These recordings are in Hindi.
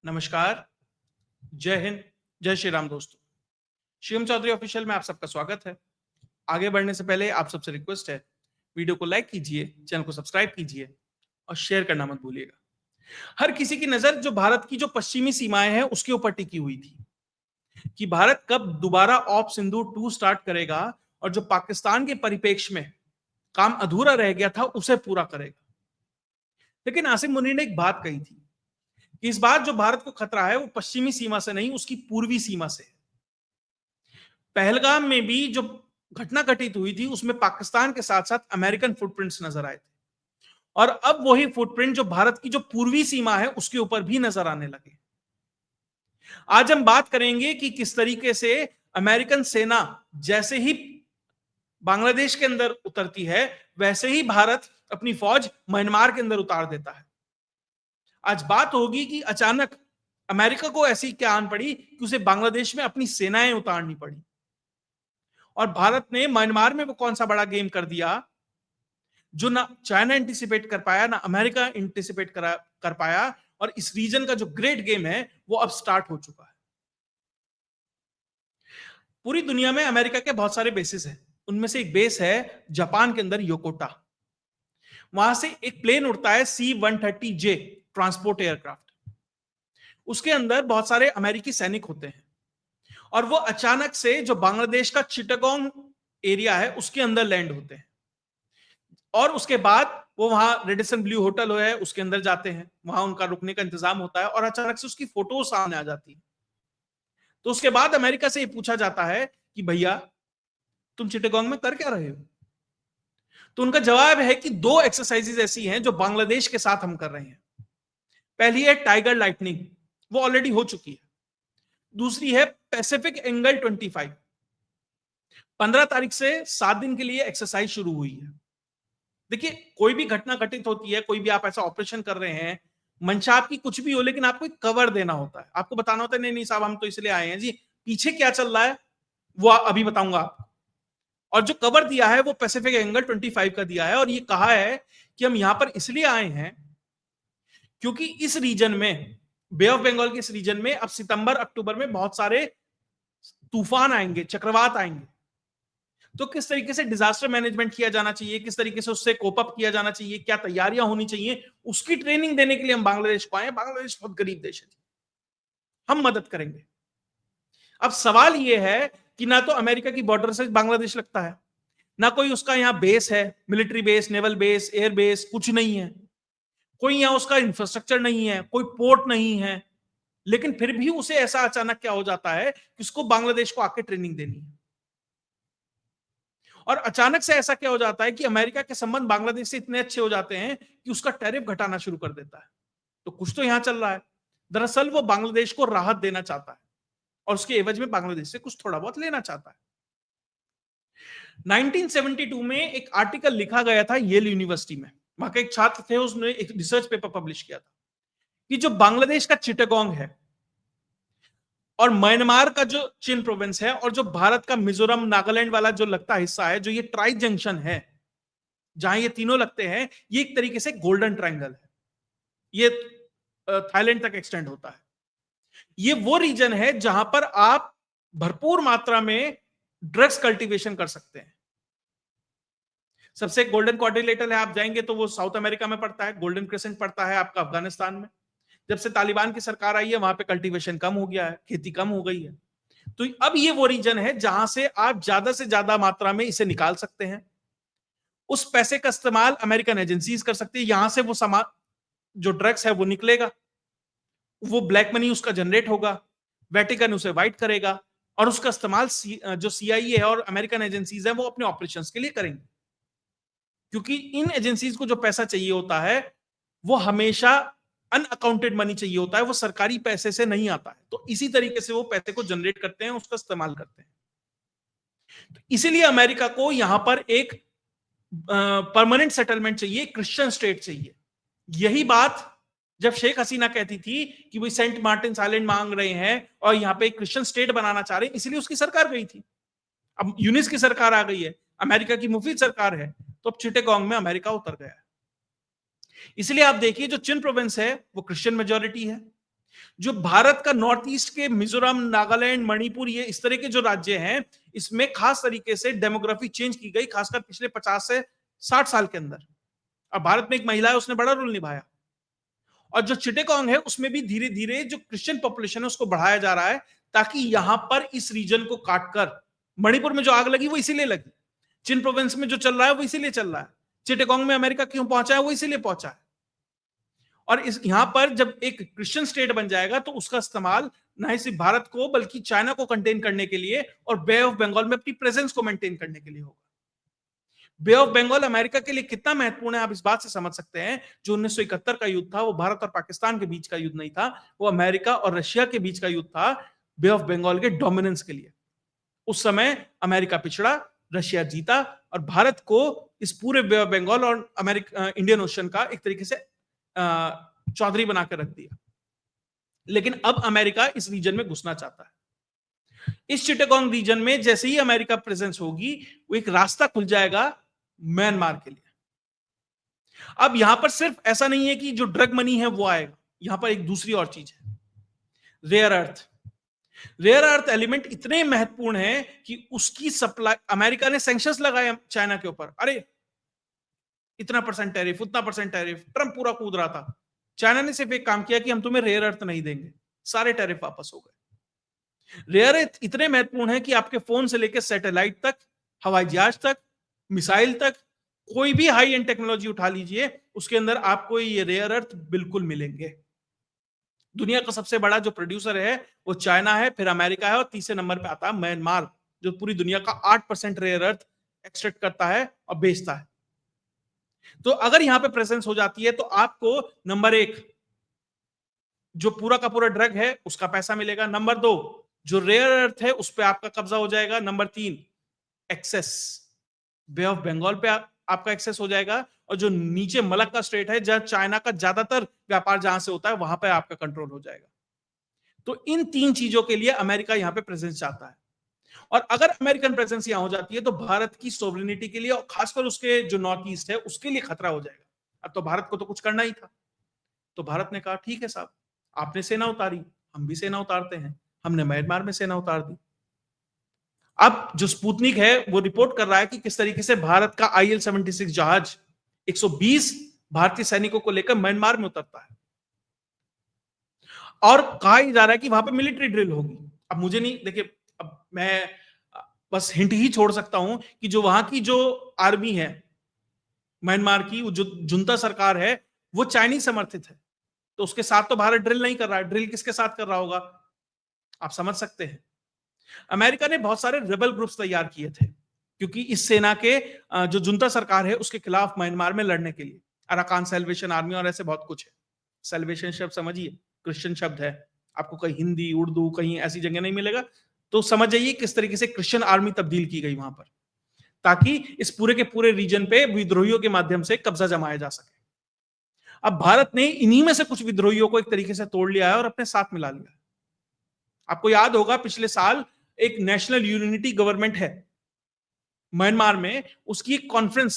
नमस्कार, जय हिंद, जय श्री राम दोस्तों। शिवम चौधरी ऑफिशियल में आप सबका स्वागत है। आगे बढ़ने से पहले आप सबसे रिक्वेस्ट है, वीडियो को लाइक कीजिए, चैनल को सब्सक्राइब कीजिए और शेयर करना मत भूलिएगा। हर किसी की नजर जो भारत की जो पश्चिमी सीमाएं हैं उसके ऊपर टिकी हुई थी कि भारत कब दोबारा ऑप सिंधु 2 स्टार्ट करेगा और जो पाकिस्तान के परिप्रेक्ष्य में काम अधूरा रह गया था उसे पूरा करेगा। लेकिन आसिम मुनीर ने एक बात कही थी कि इस बार जो भारत को खतरा है वो पश्चिमी सीमा से नहीं, उसकी पूर्वी सीमा से है। पहलगाम में भी जो घटना घटित हुई थी उसमें पाकिस्तान के साथ साथ अमेरिकन फुटप्रिंट्स नजर आए थे और अब वही फुटप्रिंट जो भारत की जो पूर्वी सीमा है उसके ऊपर भी नजर आने लगे। आज हम बात करेंगे कि किस तरीके से अमेरिकन सेना जैसे ही बांग्लादेश के अंदर उतरती है वैसे ही भारत अपनी फौज म्यांमार के अंदर उतार देता है। आज बात होगी कि अचानक अमेरिका को ऐसी क्या आन पड़ी कि उसे बांग्लादेश में अपनी सेनाएं उतारनी पड़ी और भारत ने म्यांमार में वो कौन सा बड़ा गेम कर दिया जो ना चाइना एंटिसिपेट कर पाया ना अमेरिका एंटिसिपेट कर पाया और इस रीजन का जो ग्रेट गेम है वो अब स्टार्ट हो चुका है। पूरी दुनिया में अमेरिका के बहुत सारे बेसिस हैं, उनमें से एक बेस है जापान के अंदर योकोटा। वहां से एक प्लेन उड़ता है C-130J ट्रांसपोर्ट एयरक्राफ्ट। उसके अंदर बहुत सारे अमेरिकी सैनिक होते हैं और वो अचानक से जो बांग्लादेश का चिटागोंग एरिया है उसके अंदर लैंड होते हैं और उसके बाद वो वहां रेडिसन ब्लू होटल है उसके अंदर जाते हैं, वहां उनका रुकने का इंतजाम होता है और अचानक से उसकी फोटो सामने आ जाती है। तो उसके बाद अमेरिका से ये पूछा जाता है कि भैया तुम चिटागोंग में कर क्या रहे हो। तो उनका जवाब है कि दो एक्सरसाइजेज ऐसी हैं जो बांग्लादेश के साथ हम कर रहे हैं। पहली है टाइगर लाइटनिंग, वो ऑलरेडी हो चुकी है। दूसरी है पैसिफिक एंगल 25। 15 तारीख से 7 दिन के लिए एक्सरसाइज शुरू हुई है। देखिए, कोई भी घटना घटित होती है, कोई भी आप ऐसा ऑपरेशन कर रहे हैं, मंशा आपकी कुछ भी हो लेकिन आपको एक कवर देना होता है, आपको बताना होता है नहीं नहीं साहब हम तो इसलिए आए हैं जी, पीछे क्या चल रहा है वो अभी बताऊंगा आपको। और जो कवर दिया है वो पैसिफिक एंगल 25 का दिया है और ये कहा है कि हम यहां पर इसलिए आए हैं क्योंकि इस रीजन में, बे ऑफ बंगाल के इस रीजन में अब सितंबर अक्टूबर में बहुत सारे तूफान आएंगे, चक्रवात आएंगे। तो किस तरीके से डिजास्टर मैनेजमेंट किया जाना चाहिए, किस तरीके से उससे कोप अप किया जाना चाहिए, क्या तैयारियां होनी चाहिए, उसकी ट्रेनिंग देने के लिए हम बांग्लादेश को आए। बांग्लादेश बहुत गरीब देश है, हम मदद करेंगे। अब सवाल यह है कि ना तो अमेरिका की बॉर्डर से बांग्लादेश लगता है, ना कोई उसका यहां बेस है, military base, naval base, air base, कुछ नहीं है, कोई यहां उसका इंफ्रास्ट्रक्चर नहीं है, कोई पोर्ट नहीं है। लेकिन फिर भी उसे ऐसा अचानक क्या हो जाता है कि उसको बांग्लादेश को आके ट्रेनिंग देनी है। और अचानक से ऐसा क्या हो जाता है कि अमेरिका के संबंध बांग्लादेश से इतने अच्छे हो जाते हैं कि उसका टैरिफ घटाना शुरू कर देता है। तो कुछ तो यहां चल रहा है। दरअसल वो बांग्लादेश को राहत देना चाहता है और उसके एवज में बांग्लादेश से कुछ थोड़ा बहुत लेना चाहता है। 1972 में एक आर्टिकल लिखा गया था येल यूनिवर्सिटी में, वहां के एक छात्र थे, उसने एक रिसर्च पेपर पब्लिश किया था कि जो बांग्लादेश का चिटागोंग है और म्यांमार का जो चिन प्रोविंस है और जो भारत का मिजोरम नागालैंड वाला जो लगता हिस्सा है, जो ये ट्राई जंक्शन है जहां ये तीनों लगते हैं, ये एक तरीके से गोल्डन ट्रायंगल है। ये थाईलैंड तक एक्सटेंड होता है। ये वो रीजन है जहां पर आप भरपूर मात्रा में ड्रग्स कल्टीवेशन कर सकते हैं। सबसे गोल्डन क्वाड्रिलेटरल है, आप जाएंगे तो वो साउथ अमेरिका में पड़ता है, गोल्डन क्रेसेंट पड़ता है आपका अफगानिस्तान में। जब से तालिबान की सरकार आई है वहां पे कल्टीवेशन कम हो गया है, खेती कम हो गई है। तो अब ये वो रीजन है जहां से आप ज्यादा से ज्यादा मात्रा में इसे निकाल सकते हैं। उस पैसे का इस्तेमाल अमेरिकन एजेंसीज कर सकती है, यहां से वो सामान जो ड्रग्स है वो निकलेगा, वो ब्लैक मनी उसका जनरेट होगा, वेटिकन उसे वाइट करेगा और उसका इस्तेमाल जो सीआईए है और अमेरिकन एजेंसीज है वो अपने ऑपरेशंस के लिए करेंगे। क्योंकि इन एजेंसीज को जो पैसा चाहिए होता है वो हमेशा अनअकाउंटेड मनी चाहिए होता है, वो सरकारी पैसे से नहीं आता है। तो इसी तरीके से वो पैसे को जनरेट करते हैं, उसका इस्तेमाल करते हैं। तो इसीलिए अमेरिका को यहां पर एक परमानेंट सेटलमेंट चाहिए, क्रिश्चियन स्टेट चाहिए। यही बात जब शेख हसीना कहती थी कि वो सेंट मार्टिन आइलैंड मांग रहे हैं और यहां पे एक क्रिश्चियन स्टेट बनाना चाह रहे हैं, इसलिए उसकी सरकार गई थी। अब यूनिस की सरकार आ गई है, अमेरिका की मुफीद सरकार है, तो अब चिटागोंग में अमेरिका उतर गया है। इसलिए आप देखिए जो चिन प्रोविंस है वो क्रिश्चियन मेजोरिटी है, जो भारत का नॉर्थ ईस्ट के मिजोरम, नागालैंड, मणिपुर, ये इस तरह के जो राज्य हैं, इसमें खास तरीके से डेमोग्राफी चेंज की गई, खासकर पिछले 50 से 60 साल के अंदर। और भारत में एक महिला है, उसने बड़ा रोल निभाया। और जो चिटेगोंग है, उसमें भी धीरे धीरे जो क्रिश्चियन पॉपुलेशन है उसको बढ़ाया जा रहा है, ताकि यहां पर इस रीजन को काटकर, मणिपुर में जो आग लगी वो इसीलिए लगी, चिन प्रोविंस में जो चल रहा है वो इसीलिए चल रहा है, चिटेगोंग में अमेरिका क्यों पहुंचा है वो इसीलिए पहुंचा है। और इस यहां पर जब एक क्रिश्चियन स्टेट बन जाएगा तो उसका इस्तेमाल न सिर्फ भारत को बल्कि चाइना को कंटेन करने के लिए और बे ऑफ बंगाल में अपनी प्रेजेंस को मेंटेन करने के लिए होगा। बे ऑफ बंगाल अमेरिका के लिए कितना महत्वपूर्ण है आप इस बात से समझ सकते हैं। जो 1971 का युद्ध था वो भारत और पाकिस्तान के बीच का युद्ध नहीं था, वो अमेरिका और रशिया के बीच का युद्ध था, बे ऑफ बंगाल के डोमिनेंस के लिए। उस समय अमेरिका पिछड़ा, रशिया जीता और भारत को इस पूरे बे ऑफ बंगाल और अमेरिका इंडियन ओशन का एक तरीके से चौधरी बनाकर रख दिया। लेकिन अब अमेरिका इस रीजन में घुसना चाहता है। इस चिटागोंग रीजन में जैसे ही अमेरिका प्रेजेंस होगी, वो एक रास्ता खुल जाएगा म्यांमार के लिए। अब यहां पर सिर्फ ऐसा नहीं है कि जो ड्रग मनी है वो आएगा, यहां पर एक दूसरी और चीज है, rare earth. Rare earth element इतने महत्वपूर्ण है कि उसकी सप्लाई, अमेरिका ने सैंक्शंस लगाए चाइना के ऊपर, अरे इतना परसेंट टैरिफ, उतना परसेंट टैरिफ, ट्रंप पूरा कूद रहा था। चाइना ने सिर्फ एक काम किया कि हम तुम्हें रेयर अर्थ नहीं देंगे, सारे टैरिफ वापस हो गए। रेयर अर्थ इतने महत्वपूर्ण है कि आपके फोन से लेकर सैटेलाइट तक, हवाई जहाज तक, मिसाइल तक, कोई भी हाई एंड टेक्नोलॉजी उठा लीजिए, उसके अंदर आपको ये रेयर अर्थ बिल्कुल मिलेंगे। दुनिया का सबसे बड़ा जो प्रोड्यूसर है वो चाइना है, फिर अमेरिका है और तीसरे नंबर पे आता है म्यांमार, जो पूरी दुनिया का 8% रेयर अर्थ एक्सट्रैक्ट करता है और बेचता है। तो अगर यहां पे प्रेजेंस हो जाती है तो आपको नंबर 1 जो पूरा का पूरा ड्रग है उसका पैसा मिलेगा, नंबर 2 जो रेयर अर्थ है उस पर आपका कब्जा हो जाएगा, number 3 access Bay of Bengal पे आपका एक्सेस हो जाएगा, और जो नीचे मलक्का स्ट्रेट है जहां चाइना का ज्यादातर व्यापार जहां से होता है वहां पे आपका कंट्रोल हो जाएगा। तो इन 3 चीजों के लिए अमेरिका यहां पे प्रेजेंस चाहता है। और अगर अमेरिकन प्रेजेंस यहां हो जाती है तो भारत की सोवरेनिटी के लिए और खासकर उसके जो नॉर्थ ईस्ट है उसके लिए खतरा हो जाएगा। अब तो भारत को तो कुछ करना ही था, तो भारत ने कहा ठीक है साहब, आपने सेना उतारी, हम भी सेना उतारते हैं। हमने म्यांमार में सेना उतार दी। अब जो स्पुतनिक है वो रिपोर्ट कर रहा है कि किस तरीके से भारत का IL-76 जहाज 120 भारतीय सैनिकों को लेकर म्यांमार में उतरता है, और कहा ही जा रहा है कि वहां पे मिलिट्री ड्रिल होगी। अब मुझे नहीं, देखिए अब मैं बस हिंट ही छोड़ सकता हूं कि जो वहां की जो आर्मी है म्यांमार की, जो जुंता सरकार है, वो चाइनीज समर्थित है, तो उसके साथ तो भारत ड्रिल नहीं कर रहा है। ड्रिल किसके साथ कर रहा होगा आप समझ सकते हैं। अमेरिका ने बहुत सारे रेबल ग्रुप्स तैयार किए थे, क्योंकि इस सेना के जो जुंता सरकार है उसके खिलाफ म्यांमार में लड़ने के लिए, अराकान सैल्वेशन आर्मी और ऐसे बहुत कुछ है। सैल्वेशन शब्द समझिए, क्रिश्चियन शब्द है, आपको कहीं हिंदी उर्दू कहीं ऐसी जगह नहीं मिलेगा, तो समझ जाइए किस तरीके से क्रिश्चियन आर्मी तब्दील की गई वहां पर, ताकि इस पूरे के पूरे रीजन पे विद्रोहियों के माध्यम से कब्जा जमाया जा सके। अब भारत ने इन्हीं में से कुछ विद्रोहियों को एक तरीके से तोड़ लिया है और अपने साथ मिला लिया है। आपको याद होगा पिछले साल एक नेशनल यूनिटी गवर्नमेंट है म्यांमार में, उसकी एक कॉन्फ्रेंस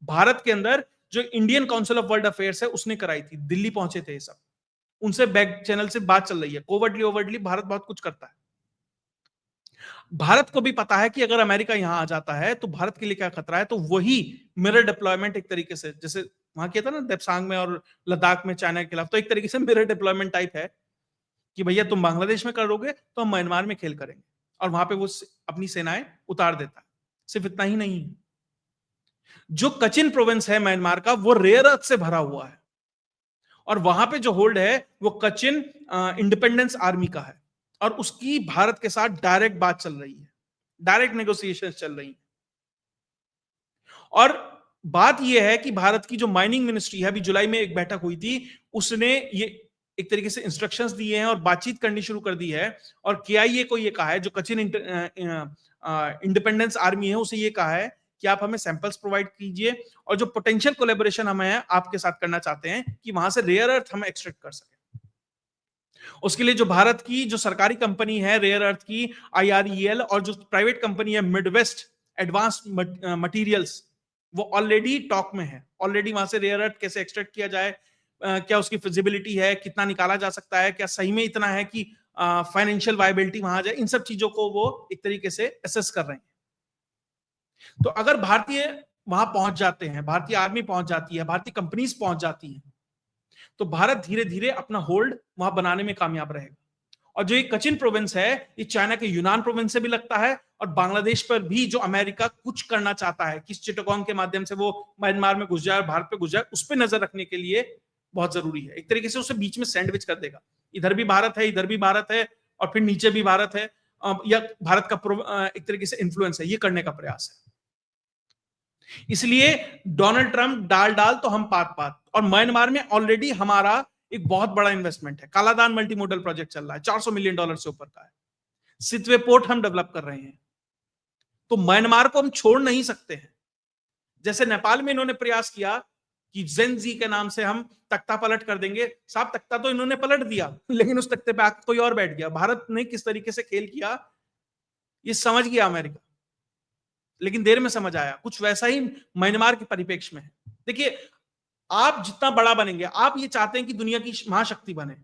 भारत के अंदर जो Indian council of world affairs है उसने कराई थी। दिल्ली पहुंचे थे ये सब, उनसे बैक चैनल से बात चल रही है। कोवर्टली ओवर्टली भारत बहुत कुछ करता है। भारत को भी पता है कि अगर अमेरिका यहां आ जाता है तो भारत के लिए क्या खतरा है, तो वही मिरर डिप्लॉयमेंट एक तरीके से, जैसे वहां किया था ना देप्सांग में और लद्दाख में चाइना के खिलाफ, तो एक तरीके से मिरर डिप्लॉयमेंट टाइप है कि भैया तुम बांग्लादेश में करोगे तो हम म्यांमार में खेल करेंगे, और वहां पे वो अपनी सेनाएं उतार देता है। सिर्फ इतना ही नहीं, जो कचिन प्रोविंस है म्यांमार का वो रेयर अर्थ से भरा हुआ है, और वहां पे जो होल्ड है वो कचिन इंडिपेंडेंस आर्मी का है, और उसकी भारत के साथ डायरेक्ट बात चल रही है, डायरेक्ट नेगोशिएशन चल रही है। और बात यह है कि भारत की जो माइनिंग मिनिस्ट्री है, अभी जुलाई में एक बैठक हुई थी, उसने ये एक तरीके से इंस्ट्रक्शंस दिए हैं और बातचीत करनी शुरू कर दी है, और KIA को ये कहा है, जो कचिन इंडिपेंडेंस आर्मी है, उसे ये कहा है कि आप हमें सैंपल्स प्रोवाइड कीजिए, और जो पोटेंशियल कोलैबोरेशन हमें आपके साथ करना चाहते हैं कि वहां से रेयर अर्थ हम एक्सट्रैक्ट कर सकें। उसके लिए जो भारत की जो सरकारी कंपनी है रेयर अर्थ की IREL, और जो प्राइवेट कंपनी है मिडवेस्ट एडवांस्ड मटेरियल्स, वो ऑलरेडी टॉक में है। ऑलरेडी वहां से रेयर अर्थ कैसे एक्सट्रैक्ट किया जाए, क्या उसकी फिजिबिलिटी है, कितना निकाला जा सकता है, क्या सही में इतना है कि फाइनेंशियल वायबिलिटी वहां जाए, इन सब चीजों को वो एक तरीके से असेस कर रहे हैं। तो अगर भारतीय वहां पहुंच जाते हैं, भारतीय आर्मी पहुंच जाती है, भारतीय कंपनीज पहुंच जाती हैं, तो भारत धीरे धीरे अपना होल्ड वहां बनाने में कामयाब रहेगा। और जो ये कचिन प्रोविंस है, ये चाइना के यूनान प्रोविंस से भी लगता है, और बांग्लादेश पर भी जो अमेरिका कुछ करना चाहता है कि चिटगांग के माध्यम से वो म्यांमार में घुस जाए और भारत पे घुस जाए, उस पर नजर रखने के लिए बहुत जरूरी है। एक तरीके से उसे बीच में सैंडविच कर देगा, इधर भी भारत है, इधर भी भारत है, और फिर नीचे भी भारत है, या भारत का एक तरीके से इंफ्लुएंस है, ये करने का प्रयास है। इसलिए डोनाल्ड ट्रंप डाल डाल तो हम पात पात, और म्यांमार में ऑलरेडी हमारा एक बहुत बड़ा इन्वेस्टमेंट है, कालादान मल्टीमोडल प्रोजेक्ट चल रहा है, $400 मिलियन से ऊपर का है। सितवे पोर्ट हम डेवलप कर रहे हैं। तो म्यांमार को हम छोड़ नहीं सकते हैं। जैसे नेपाल में इन्होंने प्रयास किया कि जेनजी के नाम से हम तख्ता पलट कर देंगे, साहब तख्ता तो इन्होंने पलट दिया, लेकिन उस तख्ते पे आकर कोई और बैठ गया। भारत ने किस तरीके से खेल किया ये समझ गया अमेरिका, लेकिन देर में समझ आया। कुछ वैसा ही म्यांमार के परिप्रेक्ष्य में है। देखिए, आप जितना बड़ा बनेंगे, आप ये चाहते हैं कि दुनिया की महाशक्ति बने,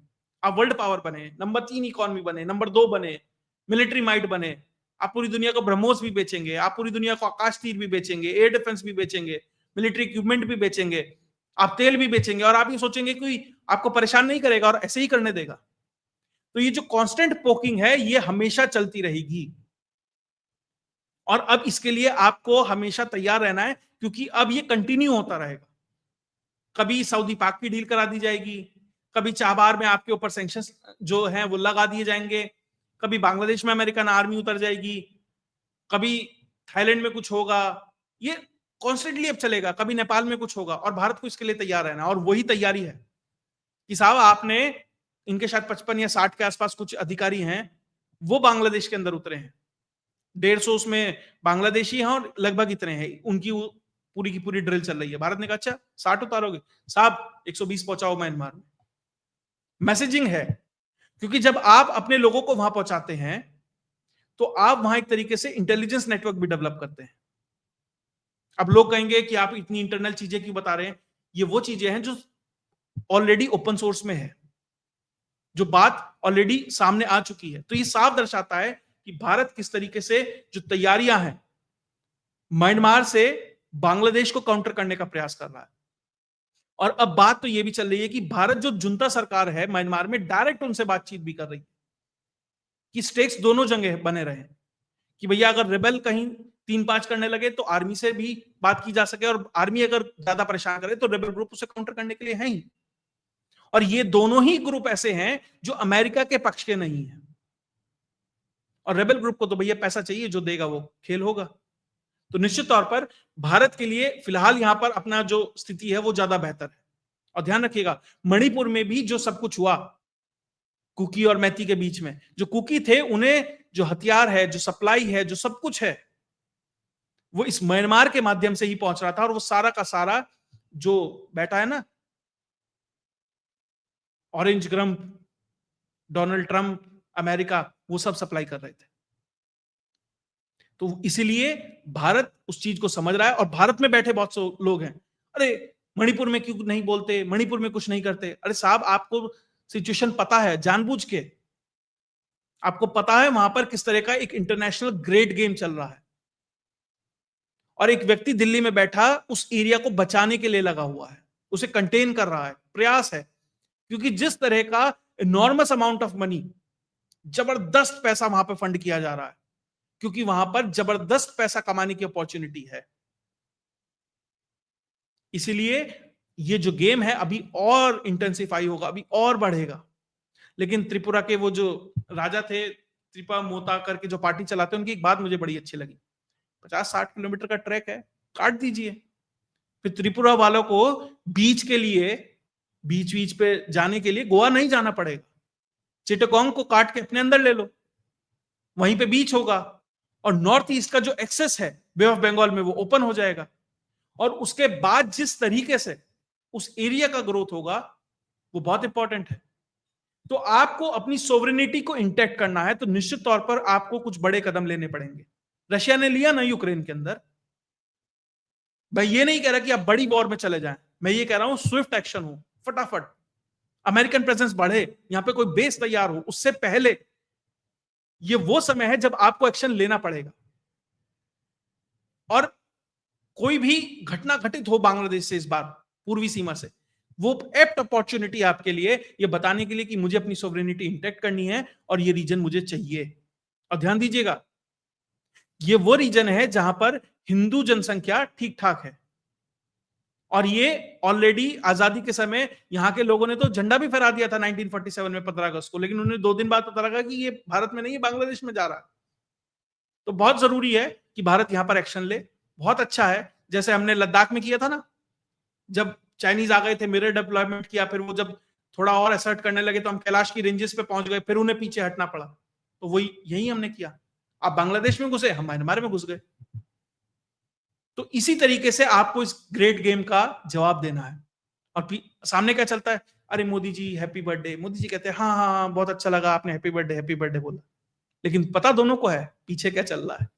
आप वर्ल्ड पावर बने, नंबर 3 इकोनॉमी बने, नंबर 2 बने, मिलिट्री माइट बने, आप पूरी दुनिया को ब्रह्मोस भी बेचेंगे, आप पूरी दुनिया को आकाश तीर भी बेचेंगे, एयर डिफेंस भी बेचेंगे, मिलिट्री इक्विपमेंट भी बेचेंगे, आप तेल भी बेचेंगे, और आप ये सोचेंगे कोई आपको परेशान नहीं करेगा और ऐसे ही करने देगा। तो ये जो कांस्टेंट पोकिंग है, ये हमेशा चलती रहेगी, और अब इसके लिए आपको हमेशा तैयार रहना है, क्योंकि अब ये कंटिन्यू होता रहेगा। कभी सऊदी पाक की डील करा दी जाएगी, कभी चाबार में आपके ऊपर सैंक्शंस जो हैं वो लगा दिए जाएंगे, कभी बांग्लादेश में अमेरिकन आर्मी उतर जाएगी, कभी थाईलैंड में कुछ होगा, ये कॉन्स्टेंटली अब चलेगा, कभी नेपाल में कुछ होगा, और भारत को इसके लिए तैयार रहना। और वही तैयारी है कि साहब आपने, इनके शायद 55 या 60 के आसपास कुछ अधिकारी हैं, वो बांग्लादेश के अंदर उतरे हैं, 150 उसमें बांग्लादेशी हैं, और लगभग इतने हैं, उनकी पूरी की पूरी ड्रिल चल रही है। भारत ने कहा अच्छा 60 उतारोगे, साहब 120 पहुंचाओ म्यांमार में। मैसेजिंग है, क्योंकि जब आप अपने लोगों को वहां पहुंचाते हैं, तो आप वहां एक तरीके से इंटेलिजेंस नेटवर्क भी डेवलप करते हैं। अब लोग कहेंगे कि आप इतनी इंटरनल चीजें क्यों बता रहे हैं, ये वो चीजें हैं जो ऑलरेडी ओपन सोर्स में है, जो बात ऑलरेडी सामने आ चुकी है। तो ये साफ दर्शाता है कि भारत किस तरीके से जो तैयारियां हैं म्यांमार से बांग्लादेश को काउंटर करने का प्रयास कर रहा है। और अब बात तो यह भी चल रही है कि भारत जो जुंता सरकार है म्यांमार में, डायरेक्ट उनसे बातचीत भी कर रही है कि स्टेक्स दोनों जगह बने रहे, कि भैया अगर रिबेल कहीं 3-5 करने लगे तो आर्मी से भी बात की जा सके, और आर्मी अगर ज्यादा परेशान करे तो रिबेल ग्रुप उसे काउंटर करने के लिए है ही। और ये दोनों ही ग्रुप ऐसे हैं जो अमेरिका के पक्ष के नहीं है, और रेबल ग्रुप को तो भैया पैसा चाहिए, जो देगा वो खेल होगा। तो निश्चित तौर पर भारत के लिए फिलहाल यहां पर अपना जो स्थिति है वो ज्यादा बेहतर है। और ध्यान रखिएगा, मणिपुर में भी जो सब कुछ हुआ कुकी और मैती के बीच में, जो कुकी थे उन्हें जो हथियार है, जो सप्लाई है, जो सब कुछ है, वो इस म्यांमार के माध्यम से ही पहुंच रहा था, और वो सारा का सारा जो बैठा है ना ऑरेंज ग्रम, डोनाल्ड ट्रंप, अमेरिका, वो सब सप्लाई कर रहे थे। तो इसीलिए भारत उस चीज को समझ रहा है, और भारत में बैठे बहुत से लोग हैं, अरे मणिपुर में क्यों नहीं बोलते, मणिपुर में कुछ नहीं करते। अरे साहब, आपको सिचुएशन पता है, जानबूझ के आपको पता है वहां पर किस तरह का एक इंटरनेशनल ग्रेड गेम चल रहा है, और एक व्यक्ति दिल्ली में बैठा उस एरिया को बचाने के लिए लगा हुआ है, उसे कंटेन कर रहा है, प्रयास है। क्योंकि जिस तरह का इनॉर्मस अमाउंट ऑफ मनी, जबरदस्त पैसा वहां पर फंड किया जा रहा है, क्योंकि वहां पर जबरदस्त पैसा कमाने की अपॉर्चुनिटी है। इसीलिए ये जो गेम है अभी और इंटेंसिफाई होगा, अभी और बढ़ेगा। लेकिन त्रिपुरा के वो जो राजा थे, त्रिपा मोता करके जो पार्टी चलाते हैं, उनकी एक बात मुझे बड़ी अच्छी लगी। 50-60 किलोमीटर का ट्रैक है, काट दीजिए। फिर त्रिपुरा वालों को बीच के लिए, बीच बीच पे जाने के लिए गोवा नहीं जाना पड़ेगा, चिटगांग को काट के अपने अंदर ले लो, वहीं पे बीच होगा, और नॉर्थ ईस्ट का जो एक्सेस है बे ऑफ बंगाल में वो ओपन हो जाएगा। और उसके बाद जिस तरीके से उस एरिया का ग्रोथ होगा वो बहुत इंपॉर्टेंट है। तो आपको अपनी सोवरेनिटी को इंटैक्ट करना है, तो निश्चित तौर पर आपको कुछ बड़े कदम लेने पड़ेंगे। रशिया ने लिया ना यूक्रेन के अंदर। मैं ये नहीं कह रहा कि आप बड़ी वॉर में चले जाएं, मैं ये कह रहा हूं स्विफ्ट एक्शन हो, फटाफट अमेरिकन प्रेजेंस बढ़े, यहां पे कोई बेस तैयार हो, उससे पहले ये वो समय है जब आपको एक्शन लेना पड़ेगा। और कोई भी घटना घटित हो बांग्लादेश से इस बार, पूर्वी सीमा से, वो एप्ट अपॉर्चुनिटी आपके लिए ये बताने के लिए कि मुझे अपनी सोवरेनिटी इंटैक्ट करनी है और ये रीजन मुझे चाहिए। और ध्यान दीजिएगा, ये वो रीजन है जहां पर हिंदू जनसंख्या ठीक ठाक है, और ये ऑलरेडी आजादी के समय यहां के लोगों ने तो झंडा भी फहरा दिया था 1947 में 15 अगस्त को, लेकिन उन्हें 2 दिन बाद पता लगा कि ये भारत में नहीं, बांग्लादेश में जा रहा है। तो बहुत जरूरी है कि भारत यहां पर एक्शन ले। बहुत अच्छा है, जैसे हमने लद्दाख में किया था ना, जब चाइनीज आ गए थे, मिरर डेवलपमेंट किया, फिर वो जब थोड़ा और असर्ट करने लगे तो हम कैलाश की रेंजेस पे पहुंच गए, फिर उन्हें पीछे हटना पड़ा। तो वही यही हमने किया। आप बांग्लादेश में घुसे, हम म्यांमार में घुस गए। तो इसी तरीके से आपको इस ग्रेट गेम का जवाब देना है। और सामने क्या चलता है, अरे मोदी जी हैप्पी बर्थडे, मोदी जी कहते हैं हाँ हाँ हाँ बहुत अच्छा लगा आपने हैप्पी बर्थडे बोला, लेकिन पता दोनों को है पीछे क्या चल रहा है।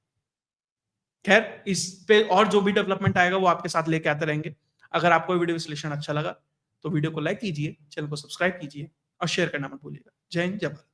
खैर, इस पे और जो भी डेवलपमेंट आएगा वो आपके साथ लेके आते रहेंगे। अगर आपको वीडियो विश्लेषण अच्छा लगा तो वीडियो को लाइक कीजिए, चैनल को सब्सक्राइब कीजिए और शेयर करना मत भूलिएगा। जय हिंद, जय भारत।